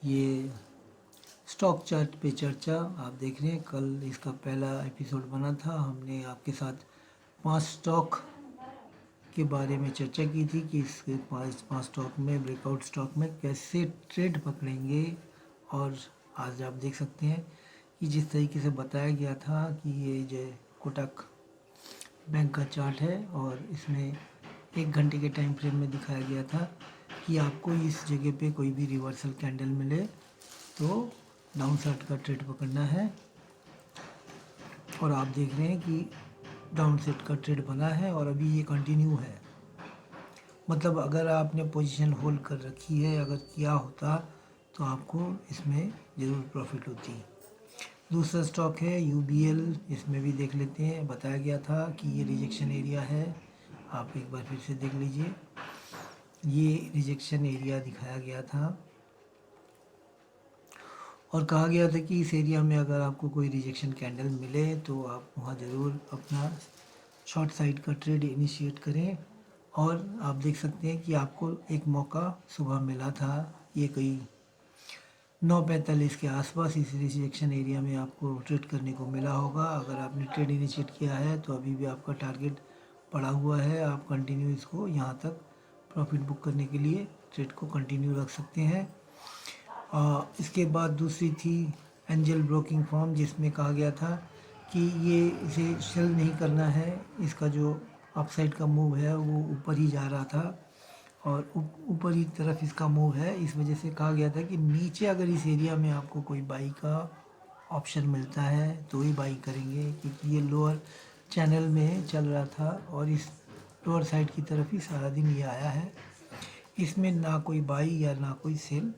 ये stock chart पे चर्चा आप देख रहे हैं। कल इसका पहला एपिसोड बना था। हमने आपके साथ 5 स्टॉक के बारे में चर्चा की थी कि इस पाँच स्टॉक में, ब्रेकआउट स्टॉक में कैसे ट्रेड पकड़ेंगे। और आज आप देख सकते हैं कि जिस तरीके से बताया गया था कि ये जो कोटक बैंक का चार्ट है और इसमें 1 घंटे के टाइम फ्रेम में दिखाया गया था कि आपको इस जगह पे कोई भी रिवर्सल कैंडल मिले तो डाउन साइड का ट्रेड पकड़ना है। और आप देख रहे हैं कि डाउन साइड का ट्रेड बना है और अभी ये कंटिन्यू है। मतलब अगर आपने पोजीशन होल्ड कर रखी है, अगर किया होता तो आपको इसमें ज़रूर प्रॉफिट होती। दूसरा स्टॉक है UBL। इसमें भी देख लेते हैं। बताया गया था कि ये रिजेक्शन एरिया है। आप एक बार फिर से देख लीजिए, ये रिजेक्शन एरिया दिखाया गया था और कहा गया था कि इस एरिया में अगर आपको कोई रिजेक्शन कैंडल मिले तो आप वहाँ ज़रूर अपना शॉर्ट साइड का ट्रेड इनिशिएट करें। और आप देख सकते हैं कि आपको एक मौका सुबह मिला था, ये कोई 9:45 के आसपास इस रिजेक्शन एरिया में आपको ट्रेड करने को मिला होगा। अगर आपने ट्रेड इनिशिएट किया है तो अभी भी आपका टारगेट पड़ा हुआ है। आप कंटिन्यू इसको यहाँ तक प्रॉफिट बुक करने के लिए ट्रेड को कंटिन्यू रख सकते हैं। इसके बाद दूसरी थी एंजल ब्रोकिंग फर्म, जिसमें कहा गया था कि ये इसे सेल नहीं करना है। इसका जो अपसाइड का मूव है वो ऊपर ही जा रहा था और ऊपर ही तरफ इसका मूव है। इस वजह से कहा गया था कि नीचे अगर इस एरिया में आपको कोई बाई का ऑप्शन मिलता है तो ही बाई करेंगे, क्योंकि ये लोअर चैनल में चल रहा था और इस लोअर साइड की तरफ ही सारा दिन ये आया है। इसमें ना कोई बाई या ना कोई सेल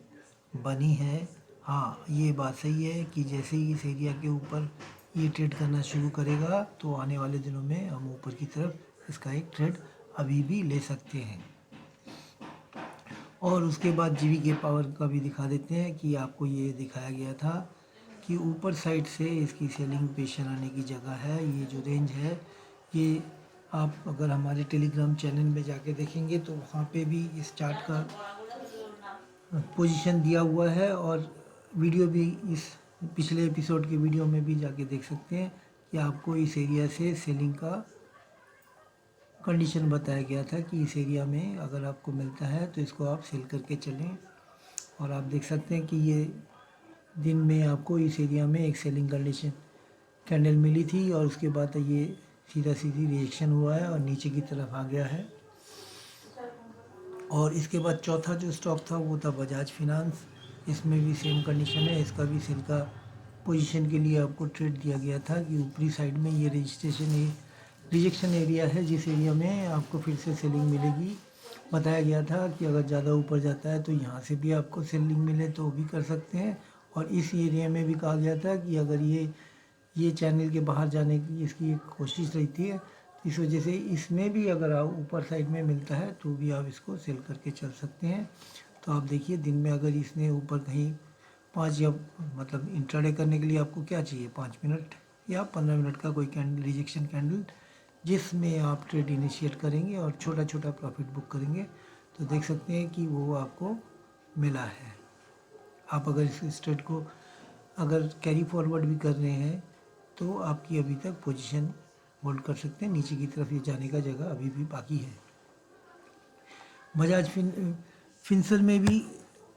बनी है। हाँ, ये बात सही है कि जैसे ही इस एरिया के ऊपर ये ट्रेड करना शुरू करेगा तो आने वाले दिनों में हम ऊपर की तरफ इसका एक ट्रेड अभी भी ले सकते हैं। और उसके बाद GVK पावर का भी दिखा देते हैं कि आपको ये दिखाया गया था कि ऊपर साइड से इसकी सेलिंग प्रेशर आने की जगह है। ये जो रेंज है, ये आप अगर हमारे टेलीग्राम चैनल में जाके देखेंगे तो वहाँ पे भी इस चार्ट का पोजीशन दिया हुआ है और वीडियो भी इस पिछले एपिसोड के वीडियो में भी जाके देख सकते हैं कि आपको इस एरिया से सेलिंग का कंडीशन बताया गया था कि इस एरिया में अगर आपको मिलता है तो इसको आप सेल करके चलें। और आप देख सकते हैं कि ये दिन में आपको इस एरिया में एक सेलिंग कंडीशन कैंडल मिली थी और उसके बाद ये सीधी रिएक्शन हुआ है और नीचे की तरफ आ गया है। और इसके बाद चौथा जो स्टॉक था वो था बजाज फिनांस। इसमें भी सेम कंडीशन है। इसका भी सेल का पोजीशन के लिए आपको ट्रेड दिया गया था कि ऊपरी साइड में ये रिजेक्शन एरिया है, जिस एरिया में आपको फिर से सेलिंग मिलेगी। बताया गया था कि अगर ज़्यादा ऊपर जाता है तो यहाँ से भी आपको सेलिंग मिले तो भी कर सकते हैं। और इस एरिया में भी कहा गया था कि अगर ये चैनल के बाहर जाने की इसकी एक कोशिश रहती है, इस वजह से इसमें भी अगर आप ऊपर साइड में मिलता है तो भी आप इसको सेल करके चल सकते हैं। तो आप देखिए, दिन में अगर इसने ऊपर कहीं 5 या मतलब इंट्राडे करने के लिए आपको क्या चाहिए, 5 मिनट या 15 मिनट का कोई कैंडल, रिजेक्शन कैंडल, जिसमें आप ट्रेड इनिशिएट करेंगे और छोटा छोटा प्रॉफिट बुक करेंगे तो देख सकते हैं कि वो आपको मिला है। आप अगर इस ट्रेड को अगर कैरी फॉरवर्ड भी कर रहे हैं तो आपकी अभी तक पोजीशन होल्ड कर सकते हैं। नीचे की तरफ ये जाने का जगह अभी भी बाकी है। बजाज फिनसर में भी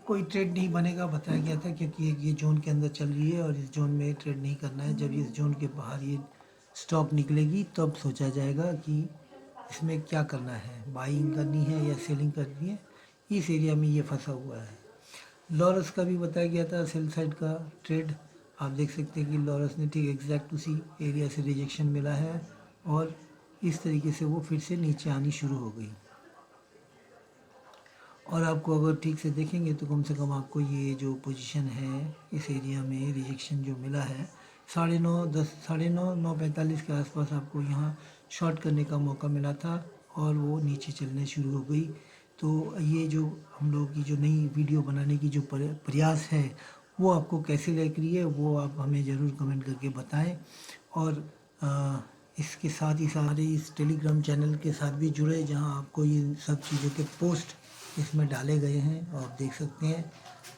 कोई ट्रेड नहीं बनेगा, बताया गया था, क्योंकि ये जोन के अंदर चल रही है और इस जोन में ट्रेड नहीं करना है। जब इस जोन के बाहर ये स्टॉक निकलेगी तब सोचा जाएगा कि इसमें क्या करना है, बाइंग करनी है या सेलिंग करनी है। इस एरिया में ये फंसा हुआ है। लॉरस का भी बताया गया था सेल साइड का ट्रेड। आप देख सकते हैं कि लॉरस ने ठीक एग्जैक्ट उसी एरिया से रिजेक्शन मिला है और इस तरीके से वो फिर से नीचे आनी शुरू हो गई। और आपको अगर ठीक से देखेंगे तो कम से कम आपको ये जो पोजीशन है इस एरिया में रिजेक्शन जो मिला है 9:45 के आसपास आपको यहाँ शॉर्ट करने का मौका मिला था और वो नीचे चलने शुरू हो गई। तो ये जो हम लोग की जो नई वीडियो बनाने की जो प्रयास है वो आपको कैसे लग रही है वो आप हमें ज़रूर कमेंट करके बताएं। और इसके साथ ही सारे इस टेलीग्राम चैनल के साथ भी जुड़े, जहां आपको ये सब चीज़ों के पोस्ट इसमें डाले गए हैं, आप देख सकते हैं।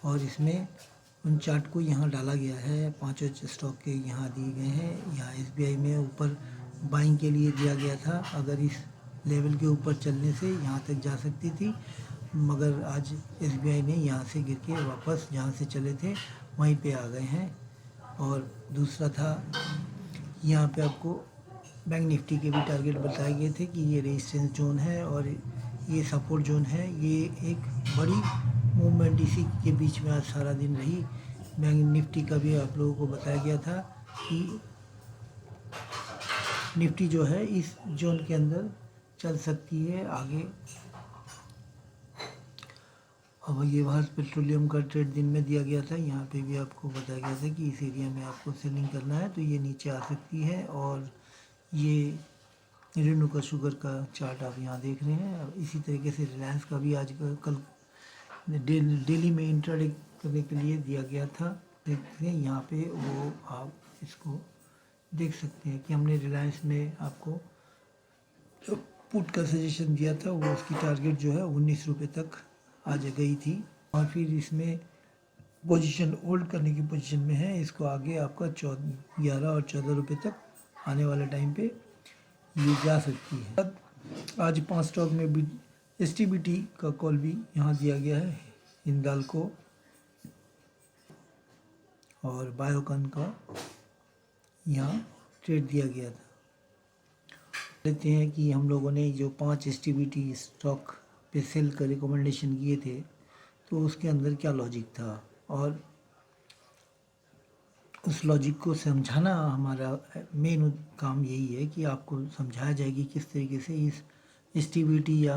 और इसमें उन चार्ट को यहाँ डाला गया है, पांचों स्टॉक के यहाँ दिए गए हैं। यहाँ एसबीआई में ऊपर बाइंग के लिए दिया गया था, अगर इस लेवल के ऊपर चलने से यहाँ तक जा सकती थी, मगर आज एसबीआई ने यहाँ से गिर के वापस जहाँ से चले थे वहीं पे आ गए हैं। और दूसरा था, यहाँ पे आपको बैंक निफ्टी के भी टारगेट बताए गए थे कि ये रेजिस्टेंस जोन है और ये सपोर्ट जोन है। ये एक बड़ी मूवमेंट इसी के बीच में आज सारा दिन रही। बैंक निफ्टी का भी आप लोगों को बताया गया था कि निफ्टी जो है इस जोन के अंदर चल सकती है आगे। अब ये भारत पेट्रोलियम का ट्रेड दिन में दिया गया था, यहाँ पे भी आपको बताया गया था कि इस एरिया में आपको सेलिंग करना है तो ये नीचे आ सकती है। और ये रेणुका शुगर का चार्ट आप यहाँ देख रहे हैं। इसी तरीके से रिलायंस का भी आज कल डेली में इंट्राडे करने के लिए दिया गया था। देखते हैं यहाँ पे, वो आप इसको देख सकते हैं कि हमने रिलायंस में आपको जो पुट का सजेशन दिया था वो उसकी टारगेट जो है 19 रुपये तक आज गई थी। और फिर इसमें पोजीशन होल्ड करने की पोजीशन में है, इसको आगे आपका 11 और 14 रुपये तक आने वाले टाइम पे ये जा सकती है। आज 5 स्टॉक में भी एसटीबीटी का कॉल भी यहाँ दिया गया है, हिंदाल्को और बायोकॉन का यहाँ ट्रेड दिया गया था। लेते हैं कि हम लोगों ने जो 5 एसटीबीटी स्टॉक पे सेल का रिकमेंडेशन किए थे तो उसके अंदर क्या लॉजिक था, और उस लॉजिक को समझाना हमारा मेन काम यही है कि आपको समझाया जाए कि किस तरीके से इस एसटीबीटी या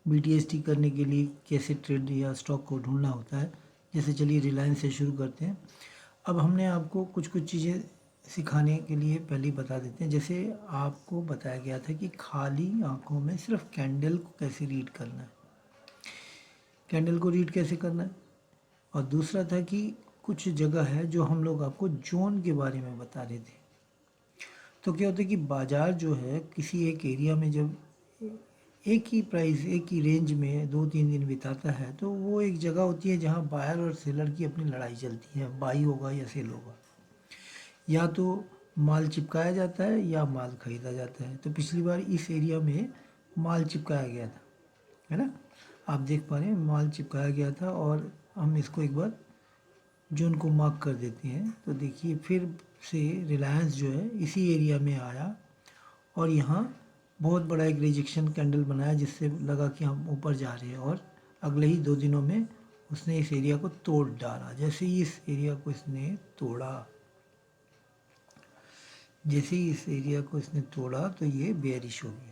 बीटीएसटी करने के लिए कैसे ट्रेड या स्टॉक को ढूंढना होता है। जैसे चलिए रिलायंस से शुरू करते हैं। अब हमने आपको कुछ कुछ चीज़ें सिखाने के लिए पहले ही बता देते हैं। जैसे आपको बताया गया था कि खाली आंखों में सिर्फ कैंडल को कैसे रीड करना है, कैंडल को रीड कैसे करना है। और दूसरा था कि कुछ जगह है जो हम लोग आपको जोन के बारे में बता रहे थे। तो क्या होता है कि बाज़ार जो है किसी एक एरिया में जब एक ही प्राइस एक ही रेंज में 2-3 दिन बिताता है तो वो एक जगह होती है जहाँ बायर और सेलर की अपनी लड़ाई चलती है, बाई होगा या सेल होगा, या तो माल चिपकाया जाता है या माल खरीदा जाता है। तो पिछली बार इस एरिया में माल चिपकाया गया था, है ना, आप देख पा रहे हैं माल चिपकाया गया था। और हम इसको एक बार जोन को मार्क कर देते हैं तो देखिए फिर से रिलायंस जो है इसी एरिया में आया और यहाँ बहुत बड़ा एक रिजेक्शन कैंडल बनाया जिससे लगा कि हम ऊपर जा रहे हैं, और अगले ही 2 दिनों में उसने इस एरिया को तोड़ डाला। जैसे ही इस एरिया को इसने तोड़ा, जैसे ही इस एरिया को इसने तोड़ा तो ये बेयरिश हो गया।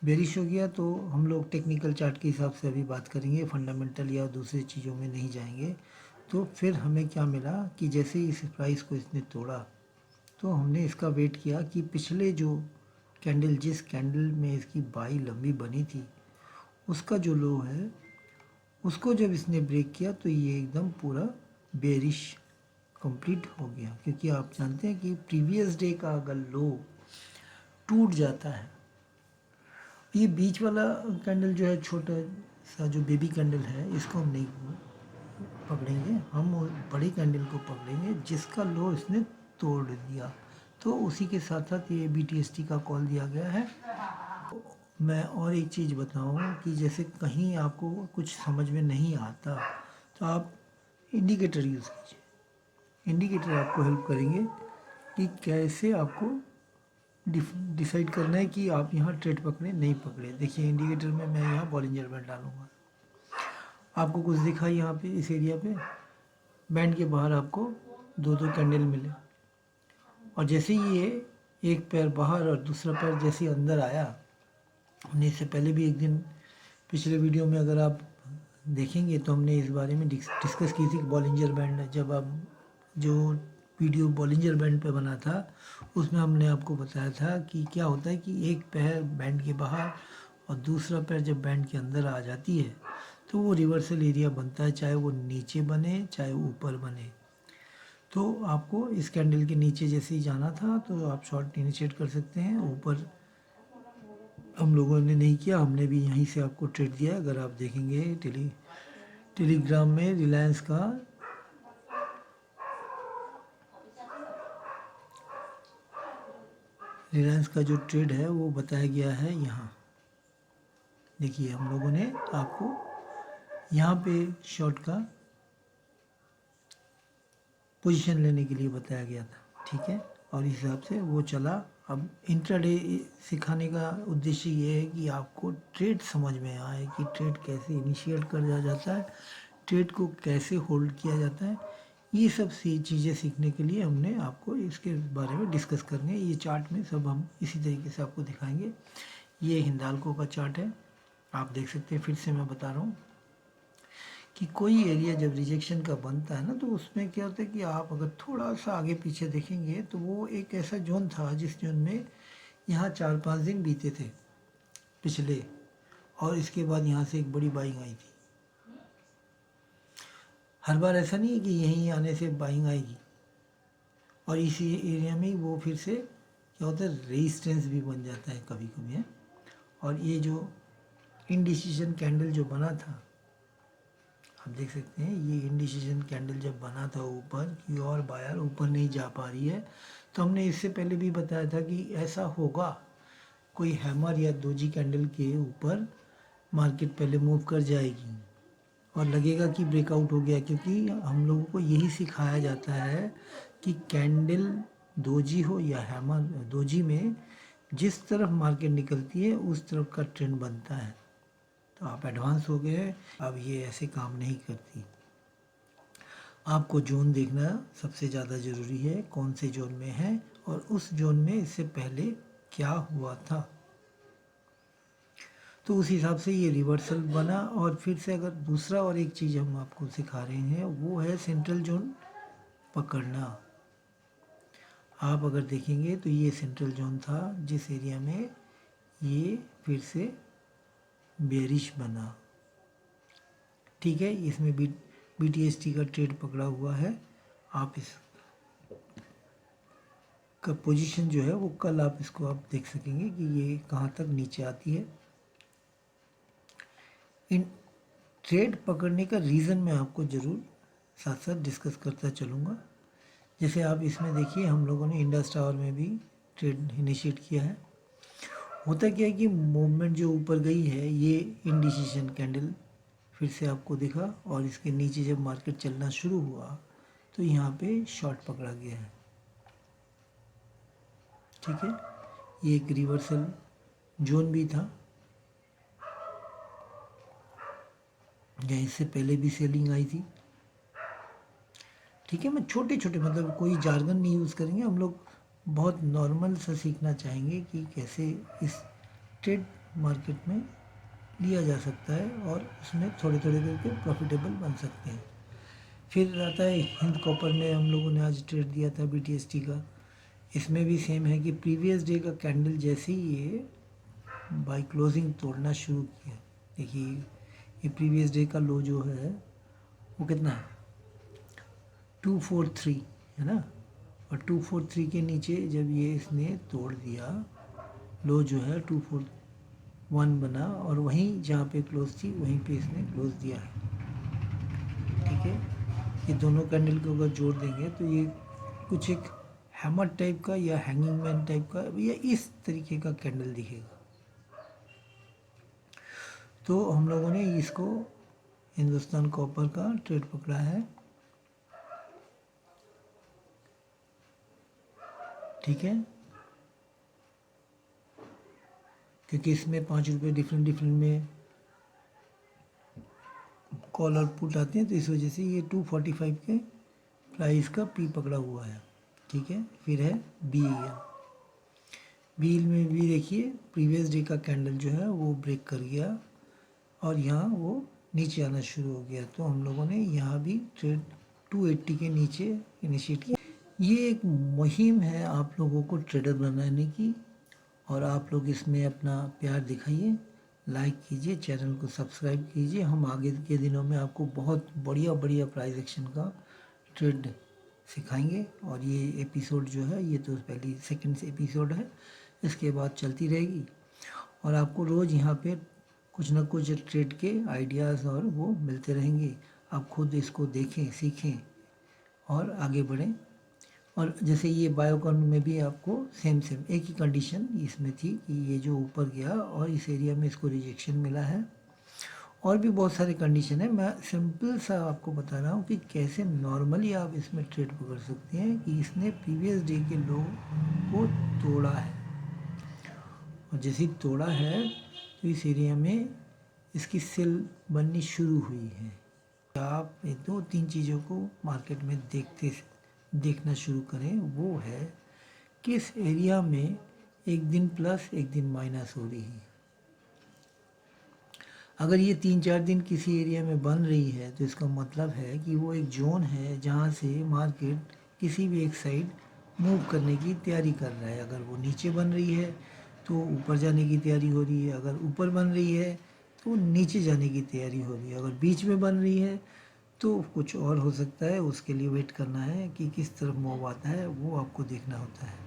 बेरिश हो गया तो हम लोग टेक्निकल चार्ट के हिसाब से अभी बात करेंगे, फंडामेंटल या दूसरी चीज़ों में नहीं जाएंगे। तो फिर हमें क्या मिला कि जैसे ही इस प्राइस को इसने तोड़ा तो हमने इसका वेट किया कि पिछले जो कैंडल, जिस कैंडल में इसकी बाई लंबी बनी थी, उसका जो लो है उसको जब इसने ब्रेक किया तो ये एकदम पूरा बेरिश कंप्लीट हो गया। क्योंकि आप जानते हैं कि प्रीवियस डे का अगर लो टूट जाता है, ये बीच वाला कैंडल जो है, छोटा सा जो बेबी कैंडल है, इसको हम नहीं पकड़ेंगे, हम बड़ी कैंडल को पकड़ेंगे जिसका लो इसने तोड़ दिया। तो उसी के साथ साथ ये बीटीएसटी का कॉल दिया गया है। मैं और एक चीज़ बताऊं कि जैसे कहीं आपको कुछ समझ में नहीं आता तो आप इंडिकेटर यूज़ कीजिए। इंडिकेटर आपको हेल्प करेंगे कि कैसे आपको डिसाइड करना है कि आप यहाँ ट्रेड पकड़े नहीं पकड़े। देखिए इंडिकेटर में मैं यहाँ बॉलिंजर बैंड डालूंगा, आपको कुछ दिखा यहाँ पे इस एरिया पे, बैंड के बाहर आपको 2-2 कैंडल मिले, और जैसे ही ये एक पैर बाहर और दूसरा पैर जैसे ही अंदर आया, हमने इससे पहले भी एक दिन पिछले वीडियो में अगर आप देखेंगे तो हमने इस बारे में डिस्कस की थी कि बॉलिंजर बैंड, जब आप जो वीडियो बॉलिंजर बैंड पे बना था उसमें हमने आपको बताया था कि क्या होता है कि एक पैर बैंड के बाहर और दूसरा पैर जब बैंड के अंदर आ जाती है तो वो रिवर्सल एरिया बनता है, चाहे वो नीचे बने चाहे ऊपर बने। तो आपको इस कैंडल के नीचे जैसे ही जाना था तो आप शॉर्ट इनिशिएट कर सकते हैं। ऊपर हम लोगों ने नहीं किया, हमने भी यहीं से आपको ट्रेड दिया। अगर आप देखेंगे टेलीग्राम में रिलायंस का जो ट्रेड है वो बताया गया है यहाँ। देखिए हम लोगों ने आपको यहाँ पे शॉर्ट का पोजीशन लेने के लिए बताया गया था, ठीक है। और इस हिसाब से वो चला। अब इंट्राडे सिखाने का उद्देश्य ये है कि आपको ट्रेड समझ में आए कि ट्रेड कैसे इनिशिएट कर जाता है, ट्रेड को कैसे होल्ड किया जाता है। ये सब चीज़ें सीखने के लिए हमने आपको इसके बारे में डिस्कस करने हैं। ये चार्ट में सब हम इसी तरीके से आपको दिखाएंगे। ये हिंडाल्को का चार्ट है, आप देख सकते हैं। फिर से मैं बता रहा हूँ कि कोई एरिया जब रिजेक्शन का बनता है ना, तो उसमें क्या होता है कि आप अगर थोड़ा सा आगे पीछे देखेंगे तो वो एक ऐसा जोन था जिस जोन में यहाँ 4-5 दिन बीते थे पिछले, और इसके बाद यहाँ से एक बड़ी बाइंग आई थी। हर बार ऐसा नहीं है कि यहीं आने से बाइंग आएगी, और इसी एरिया में वो फिर से क्या होता है, रेजिस्टेंस भी बन जाता है कभी कभी है। और ये जो इंडिसीजन कैंडल जो बना था, आप देख सकते हैं, ये इंडिसीजन कैंडल जब बना था ऊपर की और बायर ऊपर नहीं जा पा रही है, तो हमने इससे पहले भी बताया था कि ऐसा होगा, कोई हैमर या दोजी कैंडल के ऊपर मार्केट पहले मूव कर जाएगी और लगेगा कि ब्रेकआउट हो गया, क्योंकि हम लोगों को यही सिखाया जाता है कि कैंडल दोजी हो या हैमर, दोजी में जिस तरफ मार्केट निकलती है उस तरफ का ट्रेंड बनता है। तो आप एडवांस हो गए, अब ये ऐसे काम नहीं करती। आपको जोन देखना सबसे ज़्यादा ज़रूरी है, कौन से जोन में है और उस जोन में इससे पहले क्या हुआ था। तो उस हिसाब से ये रिवर्सल बना। और फिर से अगर दूसरा और एक चीज़ हम आपको सिखा रहे हैं, वो है सेंट्रल जोन पकड़ना। आप अगर देखेंगे तो ये सेंट्रल जोन था जिस एरिया में ये फिर से बेरिश बना, ठीक है। इसमें BTST का ट्रेड पकड़ा हुआ है। आप इस का पोजीशन जो है वो कल आप इसको आप देख सकेंगे कि ये कहाँ तक नीचे आती है। इन ट्रेड पकड़ने का रीज़न मैं आपको ज़रूर साथ साथ डिस्कस करता चलूँगा। जैसे आप इसमें देखिए, हम लोगों ने इंडस टावर में भी ट्रेड इनिशिएट किया है। होता क्या है कि मूवमेंट जो ऊपर गई है, ये इंडिसीजन कैंडल फिर से आपको दिखा, और इसके नीचे जब मार्केट चलना शुरू हुआ तो यहाँ पे शॉर्ट पकड़ा गया है, ठीक है। ये एक रिवर्सल जोन भी था, या इससे पहले भी सेलिंग आई थी, ठीक है। मैं छोटे छोटे, मतलब कोई जार्गन नहीं यूज़ करेंगे हम लोग, बहुत नॉर्मल सा सीखना चाहेंगे कि कैसे इस ट्रेड मार्केट में लिया जा सकता है और उसमें थोड़े थोड़े करके प्रॉफिटेबल बन सकते हैं। फिर आता है हिंद कॉपर में हम लोगों ने आज ट्रेड दिया था BTST का। इसमें भी सेम है कि प्रीवियस डे का कैंडल जैसे ही ये बाय क्लोजिंग तोड़ना शुरू किया, देखिए ये प्रीवियस डे का लो जो है वो कितना है, 243 है ना। और 243 के नीचे जब ये इसने तोड़ दिया, लो जो है 241 बना, और वहीं जहाँ पे क्लोज थी वहीं पे इसने क्लोज दिया है, ठीक है। ये दोनों कैंडल को अगर जोड़ देंगे तो ये कुछ एक हैमर टाइप का या हैंगिंग मैन टाइप का या इस तरीके का कैंडल दिखेगा। तो हम लोगों ने इसको हिंदुस्तान कॉपर का ट्रेड पकड़ा है, ठीक है, क्योंकि इसमें 5 रुपये डिफरेंट में कॉल और पुट आते हैं, तो इस वजह से ये 245 के प्राइस का पी पकड़ा हुआ है, ठीक है। फिर है बील में भी देखिए प्रीवियस डे का कैंडल जो है वो ब्रेक कर गया और यहाँ वो नीचे आना शुरू हो गया। तो हम लोगों ने यहाँ भी ट्रेड 280 के नीचे इनिशिएट किया। ये एक मुहिम है आप लोगों को ट्रेडर बनाने की, और आप लोग इसमें अपना प्यार दिखाइए, लाइक कीजिए, चैनल को सब्सक्राइब कीजिए। हम आगे के दिनों में आपको बहुत बढ़िया प्राइस एक्शन का ट्रेड सिखाएंगे। और ये एपिसोड जो है ये तो पहली सेकंड एपिसोड है, इसके बाद चलती रहेगी। और आपको रोज़ यहाँ पे कुछ ना कुछ ट्रेड के आइडियाज़ और वो मिलते रहेंगे। आप खुद इसको देखें, सीखें और आगे बढ़ें। और जैसे ये बायोकॉन में भी आपको सेम एक ही कंडीशन इसमें थी कि ये जो ऊपर गया और इस एरिया में इसको रिजेक्शन मिला है। और भी बहुत सारे कंडीशन है, मैं सिंपल सा आपको बता रहा हूँ कि कैसे नॉर्मली आप इसमें ट्रेड पकड़ सकते हैं कि इसने प्रीवियस डे के लो को तोड़ा है, और जैसे ही तोड़ा है तो इस एरिया में इसकी सेल बननी शुरू हुई है। आप ये दो तीन चीज़ों को मार्केट में देखना शुरू करें, वो है किस एरिया में एक दिन प्लस एक दिन माइनस हो रही है। अगर ये 3-4 दिन किसी एरिया में बन रही है तो इसका मतलब है कि वो एक जोन है जहाँ से मार्केट किसी भी एक साइड मूव करने की तैयारी कर रहा है। अगर वो नीचे बन रही है तो ऊपर जाने की तैयारी हो रही है, अगर ऊपर बन रही है तो नीचे जाने की तैयारी हो रही है, अगर बीच में बन रही है तो कुछ और हो सकता है। उसके लिए वेट करना है कि किस तरफ मूव आता है, वो आपको देखना होता है।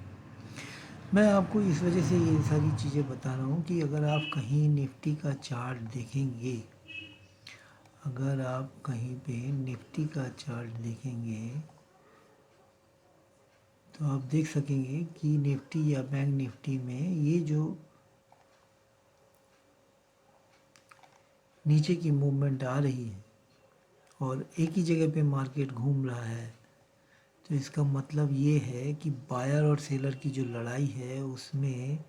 मैं आपको इस वजह से ये सारी चीज़ें बता रहा हूँ कि अगर आप कहीं निफ्टी का चार्ट देखेंगे, अगर आप कहीं पे निफ्टी का चार्ट देखेंगे तो आप देख सकेंगे कि निफ्टी या बैंक निफ्टी में ये जो नीचे की मूवमेंट आ रही है और एक ही जगह पे मार्केट घूम रहा है, तो इसका मतलब ये है कि बायर और सेलर की जो लड़ाई है उसमें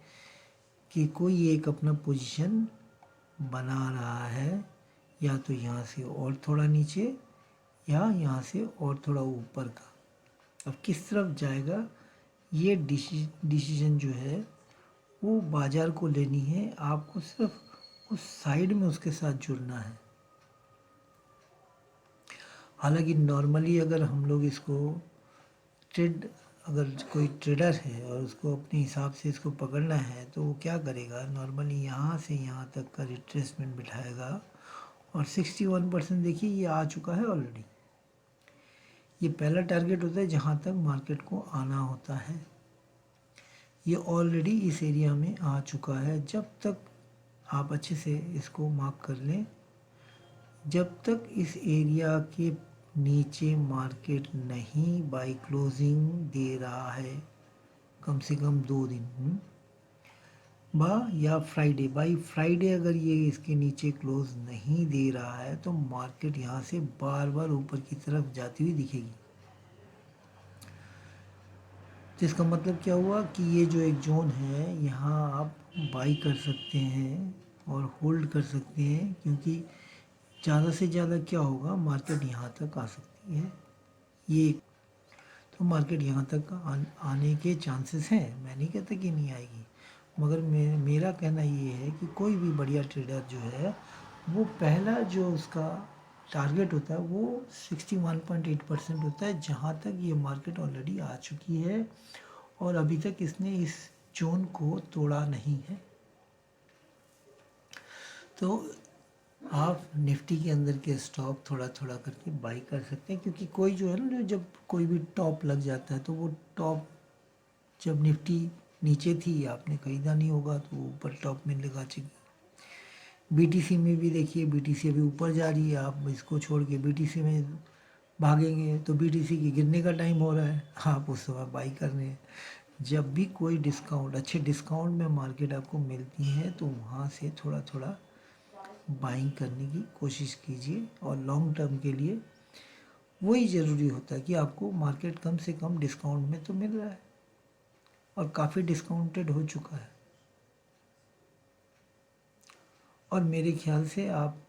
कि कोई एक अपना पोजीशन बना रहा है, या तो यहाँ से और थोड़ा नीचे या यहाँ से और थोड़ा ऊपर का। अब किस तरफ जाएगा ये डिसीजन जो है वो बाज़ार को लेनी है। आपको सिर्फ उस साइड में उसके साथ जुड़ना है। हालांकि नॉर्मली अगर हम लोग इसको ट्रेड, अगर कोई ट्रेडर है और उसको अपने हिसाब से इसको पकड़ना है तो वो क्या करेगा, नॉर्मली यहाँ से यहाँ तक का रिट्रेसमेंट बिठाएगा। और 61% देखिए ये आ चुका है ऑलरेडी। ये पहला टारगेट होता है जहाँ तक मार्केट को आना होता है। ये ऑलरेडी इस एरिया में आ चुका है। जब तक आप अच्छे से इसको मार्क कर लें, जब तक इस एरिया के नीचे मार्केट नहीं बाई क्लोजिंग दे रहा है, कम से कम 2 दिन या फ्राइडे, बाई फ्राइडे अगर ये इसके नीचे क्लोज नहीं दे रहा है तो मार्केट यहाँ से बार बार ऊपर की तरफ जाती हुई दिखेगी। तो इसका मतलब क्या हुआ कि ये जो एक जोन है यहाँ आप बाई कर सकते हैं और होल्ड कर सकते हैं, क्योंकि ज़्यादा से ज़्यादा क्या होगा, मार्केट यहाँ तक आ सकती है। ये तो मार्केट यहाँ तक आने के चांसेस हैं, मैं नहीं कहता कि नहीं आएगी, मगर मेरा कहना ये है कि कोई भी बढ़िया ट्रेडर जो है वो पहला जो उसका टारगेट होता है वो 61.8% होता है, जहाँ तक ये मार्केट ऑलरेडी आ चुकी है और अभी तक इसने इस जोन को तोड़ा नहीं है। तो आप निफ्टी के अंदर के स्टॉक थोड़ा थोड़ा करके बाई कर सकते हैं, क्योंकि कोई जो है ना, जब कोई भी टॉप लग जाता है तो वो टॉप, जब निफ्टी नीचे थी आपने खरीदा नहीं होगा तो वो ऊपर टॉप में लगा चुकी। बीटीसी में भी देखिए, बीटीसी अभी ऊपर जा रही है, आप इसको छोड़ के बीटीसी में भागेंगे तो बीटीसी के गिरने का टाइम हो रहा है, आप उस समय बाई कर रहे हैं। जब भी कोई डिस्काउंट, अच्छे डिस्काउंट में मार्केट आपको मिलती है तो वहाँ से थोड़ा थोड़ा बाइंग करने की कोशिश कीजिए। और लॉन्ग टर्म के लिए वही ज़रूरी होता है कि आपको मार्केट कम से कम डिस्काउंट में तो मिल रहा है और काफ़ी डिस्काउंटेड हो चुका है। और मेरे ख्याल से आप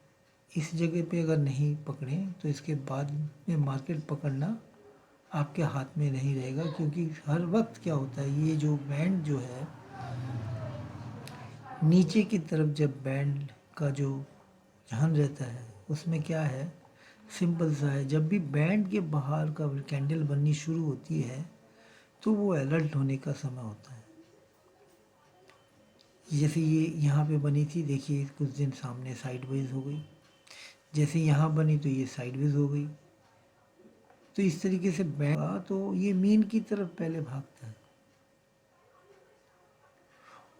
इस जगह पे अगर नहीं पकड़ें तो इसके बाद में मार्केट पकड़ना आपके हाथ में नहीं रहेगा, क्योंकि हर वक्त क्या होता है, ये जो बैंड जो है नीचे की तरफ, जब बैंड का जो जहन रहता है उसमें क्या है, सिंपल सा है, जब भी बैंड के बाहर का कैंडल बननी शुरू होती है तो वो अलर्ट होने का समय होता है। जैसे ये यहाँ पे बनी थी, देखिए कुछ दिन सामने साइडवेज हो गई, जैसे यहाँ बनी तो ये साइडवेज हो गई। तो इस तरीके से बैंड तो ये मीन की तरफ पहले भागता है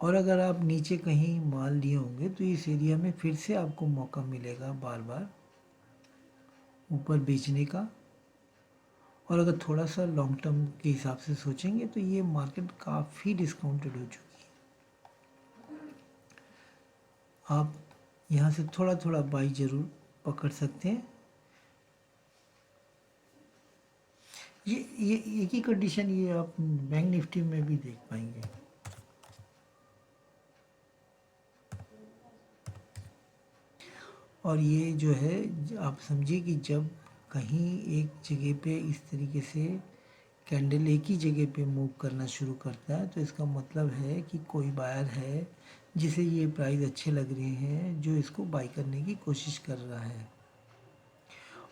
और अगर आप नीचे कहीं माल लिए होंगे तो इस एरिया में फिर से आपको मौका मिलेगा बार बार ऊपर बेचने का। और अगर थोड़ा सा लॉन्ग टर्म के हिसाब से सोचेंगे तो ये मार्केट काफ़ी डिस्काउंटेड हो चुकी है। आप यहाँ से थोड़ा थोड़ा बाई ज़रूर पकड़ सकते हैं। ये एक ही कंडीशन ये आप बैंक निफ्टी में भी देख पाएंगे। और ये जो है आप समझिए कि जब कहीं एक जगह पे इस तरीके से कैंडल एक ही जगह पे मूव करना शुरू करता है तो इसका मतलब है कि कोई बायर है जिसे ये प्राइस अच्छे लग रहे हैं, जो इसको बाई करने की कोशिश कर रहा है।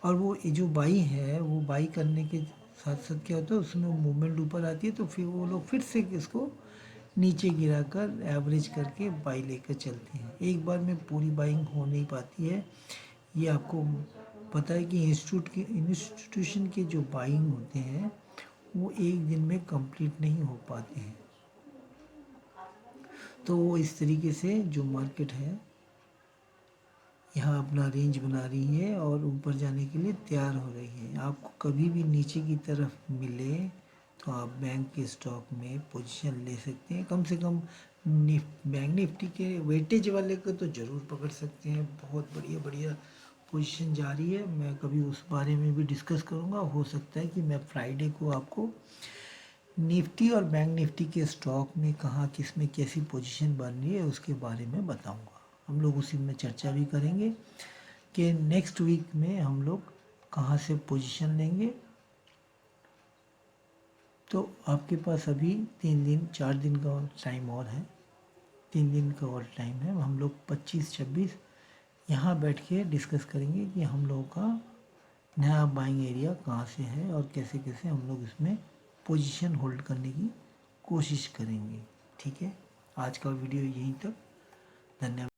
और वो ये जो बाई है वो बाई करने के साथ साथ क्या होता है उसमें मूवमेंट ऊपर आती है तो फिर वो लोग फिर से इसको नीचे गिराकर एवरेज करके बाई लेकर चलते हैं। एक बार में पूरी बाइंग हो नहीं पाती है। ये आपको पता है कि इंस्टीट्यूशन के जो बाइंग होते हैं वो एक दिन में कंप्लीट नहीं हो पाते हैं। तो वो इस तरीके से जो मार्केट है यहाँ अपना रेंज बना रही है और ऊपर जाने के लिए तैयार हो रही है। आपको कभी भी नीचे की तरफ मिले तो आप बैंक के स्टॉक में पोजीशन ले सकते हैं। कम से कम बैंक निफ्टी के वेटेज वाले को तो ज़रूर पकड़ सकते हैं। बहुत बढ़िया बढ़िया पोजीशन जा रही है। मैं कभी उस बारे में भी डिस्कस करूँगा। हो सकता है कि मैं फ्राइडे को आपको निफ्टी और बैंक निफ्टी के स्टॉक में कहाँ किस में कैसी पोजीशन बन रही है उसके बारे में बताऊँगा। हम लोग उसी में चर्चा भी करेंगे कि नेक्स्ट वीक में हम लोग कहाँ से पोजीशन लेंगे। तो आपके पास अभी 4 दिन का टाइम और है। 3 दिन का और टाइम है। हम लोग 25-26 यहाँ बैठ के डिस्कस करेंगे कि हम लोगों का नया बाइंग एरिया कहाँ से है और कैसे कैसे हम लोग इसमें पोजीशन होल्ड करने की कोशिश करेंगे। ठीक है, आज का वीडियो यहीं तक। धन्यवाद।